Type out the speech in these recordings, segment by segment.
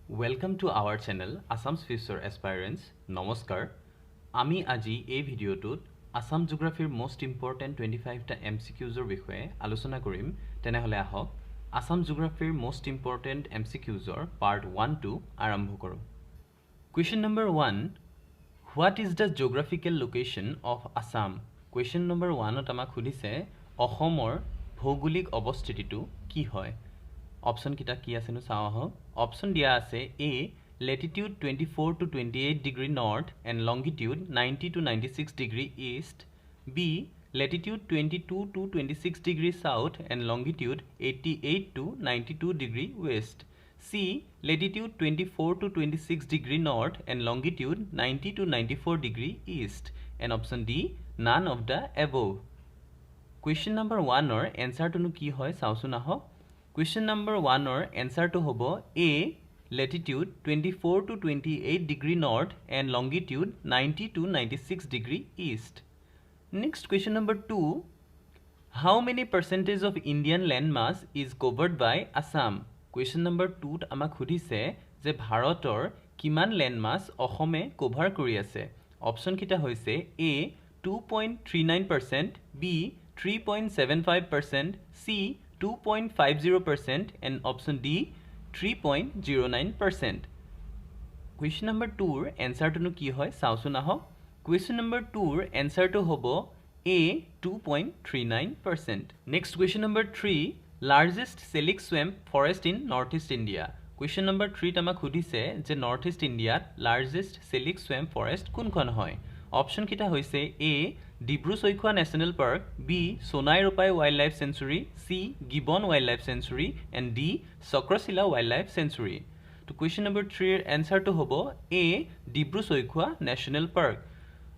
Welcome to our channel Assam's Future Aspirants. Namaskar. Ami aji এই ভিডিওটোত Assam Geography most important 25 টা MCQs ৰ বিষয়ে আলোচনা কৰিম। তেনেহলে আহক Assam Geography most important MCQs ৰ part 1 2 আৰম্ভ কৰো। Question number 1, what is the geographical location of Assam? Question number 1 ত আমাক সুধিছে অসমৰ ভৌগোলিক অৱস্থিতিটো কি হয়? Option kita ki ase no sawa ho. Option dia ase A, latitude 24 to 28 degree north and longitude 90 to 96 degree east. B, latitude 22 to 26 degree south and longitude 88 to 92 degree west. C, latitude 24 to 26 degree north and longitude 90 to 94 degree east. And option D, none of the above. Question number 1 or answer to nu ki hoy sausu na ho. Question number 1 or answer to hobo A, latitude 24 to 28 degree north and longitude 90 to 96 degree east. Next question number 2, how many percentage of Indian landmass is covered by Assam? Question number 2 amak khudise je bharator kiman landmass ohome cover kori ase. Option kita hoise A, 2.39%, B, 3.75%, C, 2.50% and option D, 3.09%. Question number 2 answer to nu ki hoy sausu na ho. Question number 2 answer to hobo A, 2.39%. Next question number 3, largest silk swamp forest in northeast India. Question number 3 tama khudise je northeast India largest silk swamp forest kun kon hoy. Option kita hoise A, Dibru-Soikhwa National Park, B, Sonai Ropai Wildlife Sanctuary, C, Gibbon Wildlife Sanctuary and D, Sokrasila Wildlife Sanctuary. To question number 3 answer to hobo A, Dibru-Soikhwa National Park.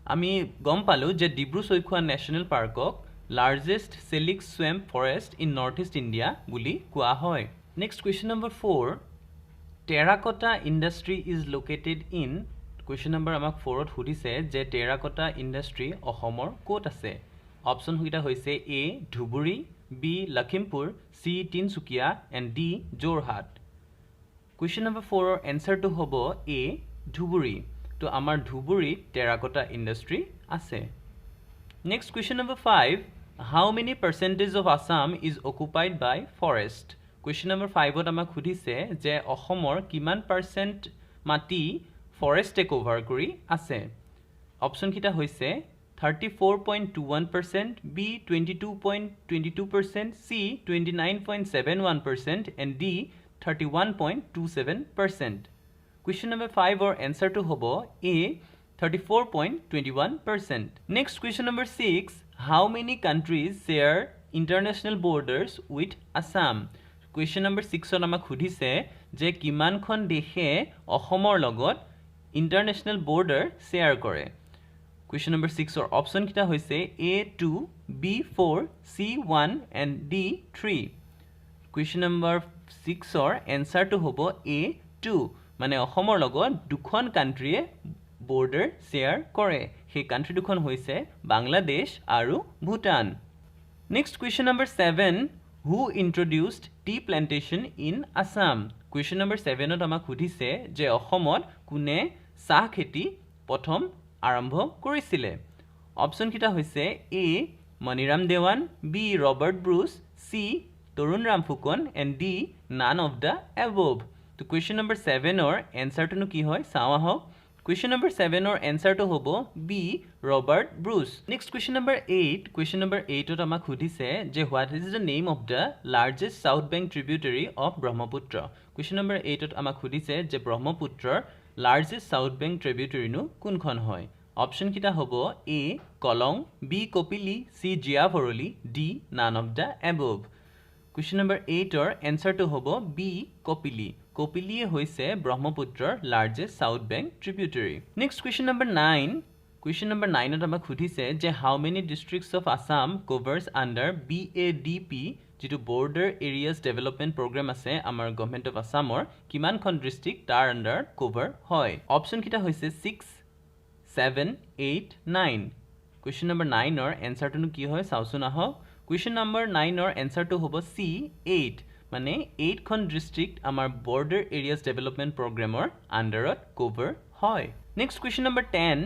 Ami gom palu je Dibru-Soikhwa National Park ok largest silk swamp forest in northeast India buli koa hoy. Next question number 4, terracotta industry is located in. Question number amak 4 ot hudise je terracotta industry ohomor kot ase. Option huita hoise A, Dhuburi, B, Lakhimpur, C, Tinsukia and D, Jorhat. Question number 4 answer to hobo A, Dhuburi. To amar Dhuburi terracotta industry ase. Next question number 5, how many percentage of Assam is occupied by forest? Question number 5 ot amak hudise je ohomor kiman percent mati forest cover kori ase. Option kita hoise 34.21%, B, 22.22%, C, 29.71% and D, 31.27%. Question number 5 or answer to hobo A, 34.21%. Next question number 6, how many countries share international borders with Assam? Question number 6 on amak hudise je kiman khon deshe ohomor logot international border share kore. Question number 6 or option kita hoise A2, B4, C1 and D3. Question number 6 or answer to hobo A2 mane ohomor logot dukhon country border share kore. He country dukhon hoise Bangladesh aru Bhutan. Next question number 7, who introduced tea plantation in Assam? Question number 7 ot amak hudise je ohomot kune চাহ খেতি প্ৰথম আৰম্ভ কৰিছিলে। Option কিটা হৈছে A, Maniram Dewan, B, Robert Bruce, C, Tarun Ram Phukan and D, none of the above. তো question number 7 or answer to nu ki hoy sawa ho. Question number 7 or answer to hobo B, Robert Bruce. Next question number 8. Question number 8 ot amak hudise je what is the name of the largest south bank tributary of Brahmaputra? Question number 8 ot amak hudise je Brahmaputra largest south bank tributary nu kun khon hoy. Option kita hobo A, Kolong, B, Kopili, C, Jiavoroli, D, none of the above. Question number 8 or answer to hobo B, Kopili. Kopili hoise Brahmaputra largest south bank tributary. Next question number 9. Question number 9 ot amak hudise je how many districts of Assam covers under BADP jitu border areas development program ase amar government of Assam or kiman khon district tar under cover hoy. Option kita hoise 6, 7, 8, 9. Question number 9 or answer to nu ki hoy sausu na ho. Question number 9 or answer to hobo C, 8. মানে 8খন district আমাৰ border areas development প্ৰগ্ৰামৰ আন্ডাৰত cover হয় next question number 10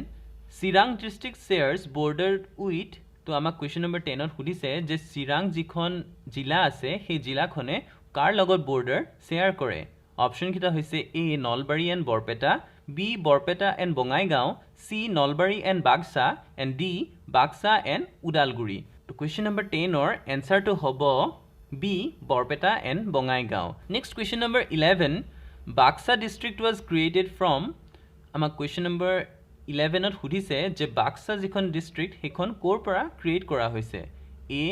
Chirang district shares border with তো আমাক question number 10 ত সুধিছে যে চিৰাং যিখন জিলা আছে সেই জিলাখনে কাৰ লগত বৰ্ডাৰ শেয়াৰ কৰে অপচন কিটা হৈছে A Nalbari and Barpeta B Barpeta and Bongaigaon C Nalbari and Baksa and D Baksa and Udalguri তো কোৱেশ্চন নম্বৰ 10 ৰ এনসাৰটো হ'ব B Barpeta and Bongaigaon next question number 11 Baksa district was created from আমাক কোৱেশ্চন নম্বৰ 11 ত সুধিছে যে বাক্সা যিখন ডিস্ট্ৰিক্ট সেইখন ক'ৰ পৰা ক্ৰিয়েট কৰা হৈছে A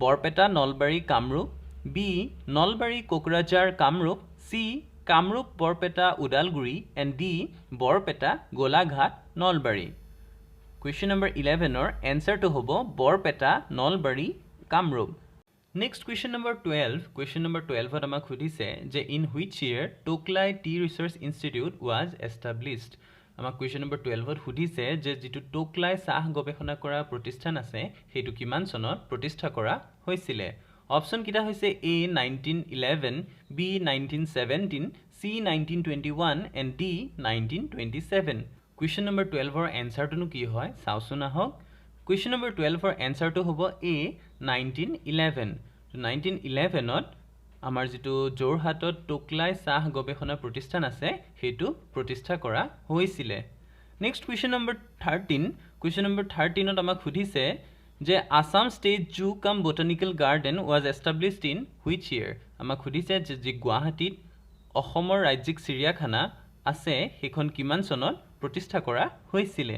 Barpeta Nalbari Kamrup B Nalbari Kokrajhar Kamrup C Kamrup Barpeta Udalguri and D Barpeta Golaghat Nalbari question number 11 ৰ এনসাৰটো হ'ব Barpeta Nalbari Kamrup next question number 12 question number 12 ত আমাক সুধিছে যে in which year Tocklai tea research institute was established আমাক কোৱেশ্চন নম্বৰ 12 ত সুধিছে যে যেটো টোকলাই চাহ গৱেষণা কৰা প্ৰতিষ্ঠান আছে হেতু কিমান চনত প্ৰতিষ্ঠা কৰা হৈছিল অপচন কিটা হৈছে A 1911 B 1917 C 1921 and D 1927 question number 12 ৰ এনসাৰটো কি হয় চাওচোন আহক কোৱেশ্চন নম্বৰ 12 ৰ এনসাৰটো হ'ব এ 1911 1911 ত আমাৰ যেটো জোৰহাটত টোকলাই চাহ গৱেষণা প্ৰতিষ্ঠান আছে হেতু প্ৰতিষ্ঠা কৰা হৈছিল next question number 13 question number 13 ত আমাক সুধিছে যে আসাম ষ্টেট জু কাম botanical garden was established in which ইয়াৰ আমাক সুধিছে যে গুৱাহাটীত অসমৰ ৰাজ্যিক চিৰিয়াখানা আছে সেইখন কিমান চনত প্ৰতিষ্ঠা কৰা হৈছিল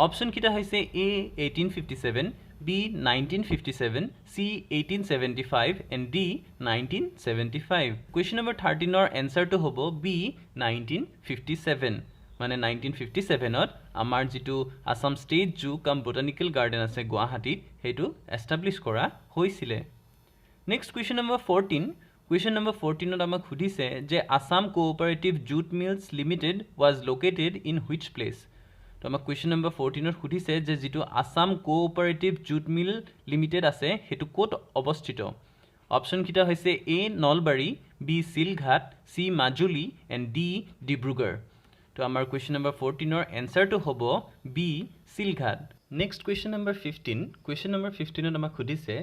অপচন কিটা হৈছে A 1857 B 1957 C 1875 and D 1975 question number 13 ৰ এনসাৰটো হ'ব বি 1957 মানে 1957 ত আমাৰ যেটো আসাম ষ্টেট জু কাম বটানিকেল গাৰ্ডেন আছে গুৱাহাটীত হেতু এষ্টাব্লিছ কৰা হৈছিল next question number 14 question number 14 ত আমাক সুধিছে যে Assam cooperative jute mills limited was located in which place তো আমাক কোৱেশ্চন নম্বৰ 14 ত সুধিছে যে যেটো Assam cooperative jute mill limited আছে হেতু ক'ত অৱস্থিত অপচন কিটা হৈছে A Nalbari B Silghat C Majuli and D Dibrugarh তো আমাৰ কোৱেশ্চন নম্বৰ 14 ৰ এনসাৰটো হ'ব B Silghat next question number 15 question number 15 ত আমাক সুধিছে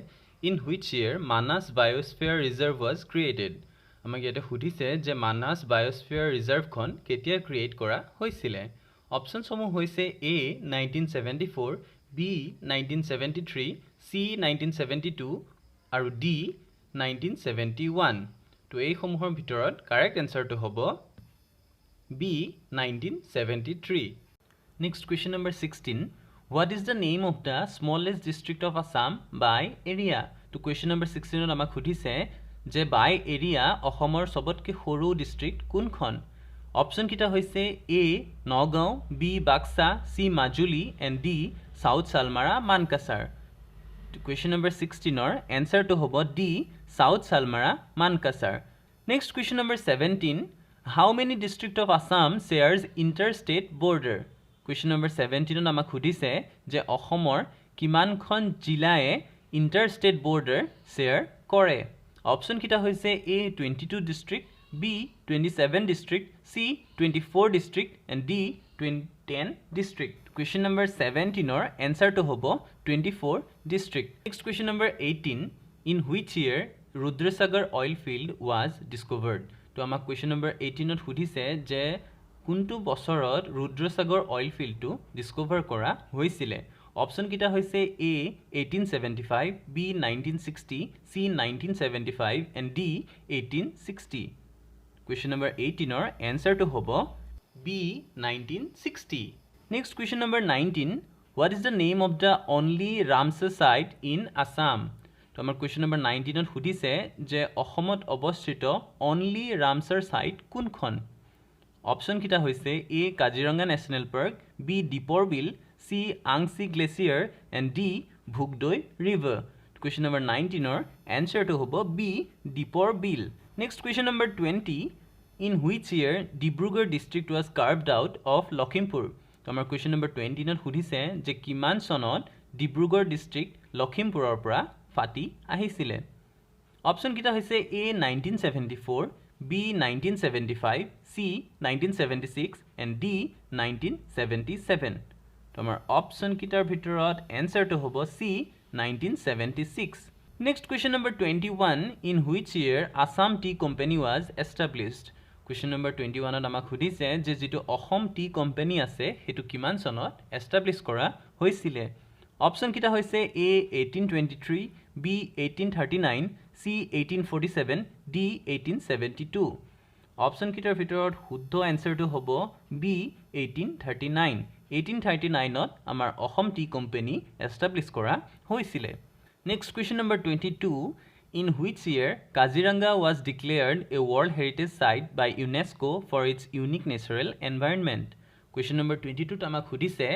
in which year Manas biosphere reserve was created আমাক ইয়াতে সুধিছে যে মানাস বায়োস্ফিয়াৰ ৰিজাৰ্ভখন কেতিয়া ক্ৰিয়েট কৰা হৈছিল অপচন সমূহ হৈছে এ 1974 বি 1973 সি 1972 আৰু ডি 1971 তো এই সমূহৰ ভিতৰত কাৰেক্ট এনসাৰটো হ'ব B 1973 next question number 16 what is the name of the smallest district of Assam by area তো কোৱেশ্চন নম্বৰ 16 ত আমাক সুধিছে যে বাই এৰিয়া অসমৰ সবতকৈ সৰু ডিস্ট্ৰিক্ট কোনখন অপচন কিটা হৈছে A Nagaon B Baksa C Majuli and D south Salmara Mankachar question number 16 ৰ এনসাৰটো হ'ব D south Salmara Mankachar next question number 17 how many district of Assam shares interstate border question number 17 ত আমাক সুধিছে যে অসমৰ কিমানখন জিলায়ে ইণ্টাৰষ্টেট বৰ্ডাৰ শ্বেয়াৰ কৰে অপচন কিটা হৈছে A 22 district B 27 district C 24 district and D 10 district question number 17 ৰ এনসাৰটো হ'ব 24 district next question number 18 in which year Rudrasagar oil field was discovered তো আমাক কোৱেশ্চন নম্বৰ 18 ত সুধিছে যে কোনটো বছৰত ৰুদ্ৰসাগৰ অইল ফিল্ডটো ডিস্কভাৰ কৰা হৈছিল অপচন কিটা হৈছে A 1875 B 1960 C 1975 and D 1860 question number 18 ৰ এনসাৰটো হ'ব B 1960 next question number 19 what is the name of the only Ramsar site in Assam তো আমাৰ কোৱেশ্চন নম্বৰ 19 ত সুধিছে যে অসমত অৱস্থিত অনলি ৰামছাৰ সাইট কোনখন অপচন কিটা হৈছে A Kaziranga national park B Deepor Beel C Angsi glacier and D Bhogdoi river question number 19 ৰ এনসাৰটো হ'ব B Deepor Beel next question number 20 in which year Dibrugarh district was carved out of Lakhimpur তো আমাৰ কোৱেশ্চন নম্বৰ 20 ত সুধিছে যে কিমান চনত ডিব্ৰুগড় ডিস্ট্ৰিক্ট লখিমপুৰৰ পৰা ফাটি আহিছিল অপশন কিটা হৈছে A 1974, B 1975, C 1976 and D 1977 তো আমাৰ অপশন কিটাৰ ভিতৰত এনসাৰটো হ'ব C 1976 Next question number 21 in which year Assam Tea Company was established Question number 21 ত আমাক খুদিছে যে যেটো অসম টি কোম্পানী আছে হেতু কিমান সনত এস্টাবলিশ কৰা হৈছিলে অপশন কিটা হৈছে A 1823 B 1839 C 1847 D 1872 option কিটাৰ ভিতৰত শুদ্ধ এনসাৰটো হ'ব B 1839 1839 ত আমাৰ অসম টি কোম্পানী এস্টাবলিশ কৰা হৈছিলে Next question number 22 in which year Kaziranga was declared a World Heritage Site by UNESCO for its unique natural environment Question number 22 আমাক খুদিছে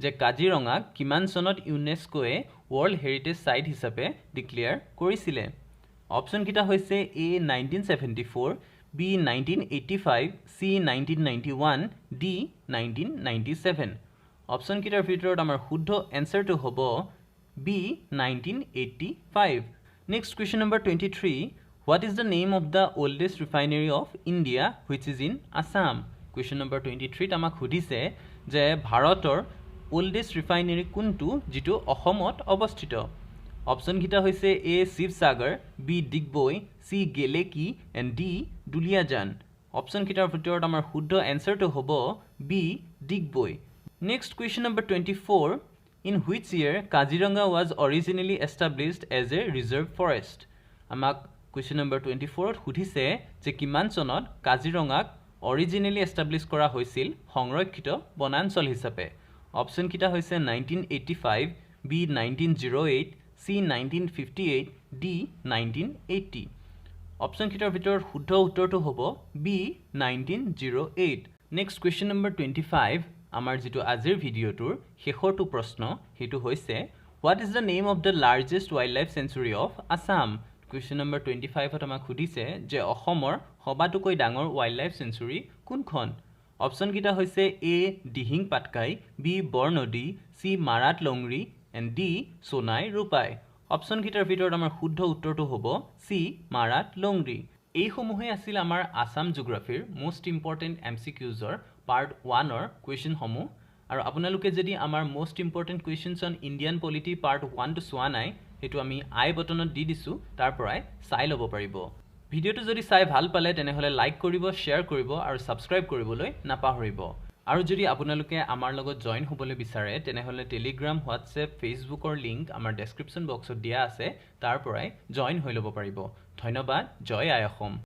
যে কাজিৰঙা কিমান সনত UNESCO এ World Heritage Site হিচাপে ডিক্লেয়াৰ কৰিছিলে option কিটা হৈছে A 1974 B 1985 C 1991 D 1997 option কিটাৰ ভিতৰত আমাৰ শুদ্ধ এনসাৰটো হ'ব B 1985 Next question number 23 What is the name of the oldest refinery of India which is in Assam Question number 23 আমাক খুদিছে যে ভাৰতৰ oldest refinery কোনটো যেটো অসমত অৱস্থিত অপশন কিটা হৈছে A Sivasagar B Digboi C Geleky and D Duliajan option কিটাৰ ভিতৰত আমাৰ শুদ্ধ এনসাৰটো হ'ব B Digboi Next question number 24 In which year Kaziranga was originally established as a reserve forest? Amak question number 24 ত খুদিছে যে কিমান সনত কাজিৰঙাক originally established কৰা হৈছিল সংৰক্ষিত বনাঞ্চল হিচাপে অপশন কিটা হৈছে 1985 B 1908 C 1958 D 1980 অপশন কিটাৰ ভিতৰত শুদ্ধ উত্তৰটো হ'ব B 1908 Next question number 25 আমাৰ যেটো আজিৰ ভিডিওটোৰ শেষৰটো প্ৰশ্ন হেতু হৈছে What is the name of the largest wildlife sanctuary of Assam Question number 25 ত আমাক খুদিছে যে অসমৰ সবাতোকৈ ডাঙৰ wildlife sanctuary কোনখন অপশন কিটা হৈছে A Dihing Patkai B Barnadi C Marat Longri and D Sonai Rupai option কিটাৰ ভিতৰত আমাৰ শুদ্ধ উত্তৰটো হ'ব C মাৰাত লংৰি এই সমূহে আছিল আমাৰ আসাম জিওগ্ৰাফিৰ মোস্ট ইম্পৰ্টেন্ট এমসিকিউজৰ পাৰ্ট 1 অৰ কোৱেশ্চন সমূহ আৰু আপোনালোকে যদি আমাৰ most important questions on Indian polity part 1 টো চোৱা নাই হেতু আমি আই বটনত দি দিছো তাৰ পৰাই চাই লব পাৰিব ভিডিওটো যদি চাই ভাল পালে তেনেহলে লাইক কৰিব শেয়াৰ কৰিব আৰু সাবস্ক্ৰাইব কৰিবলৈ নাপাহৰিব আৰু যদি আপোনালোকে আমাৰ লগত জয়েন হ'বলৈ বিচাৰে তেনেহলে টেলিগ্ৰাম হোৱাটসএপ ফেসবুকৰ লিংক আমাৰ ডেসক্ৰিপচন বক্সত দিয়া আছে তাৰ পৰাই জয়েন হৈ লব পাৰিব ধন্যবাদ জয় আই অসম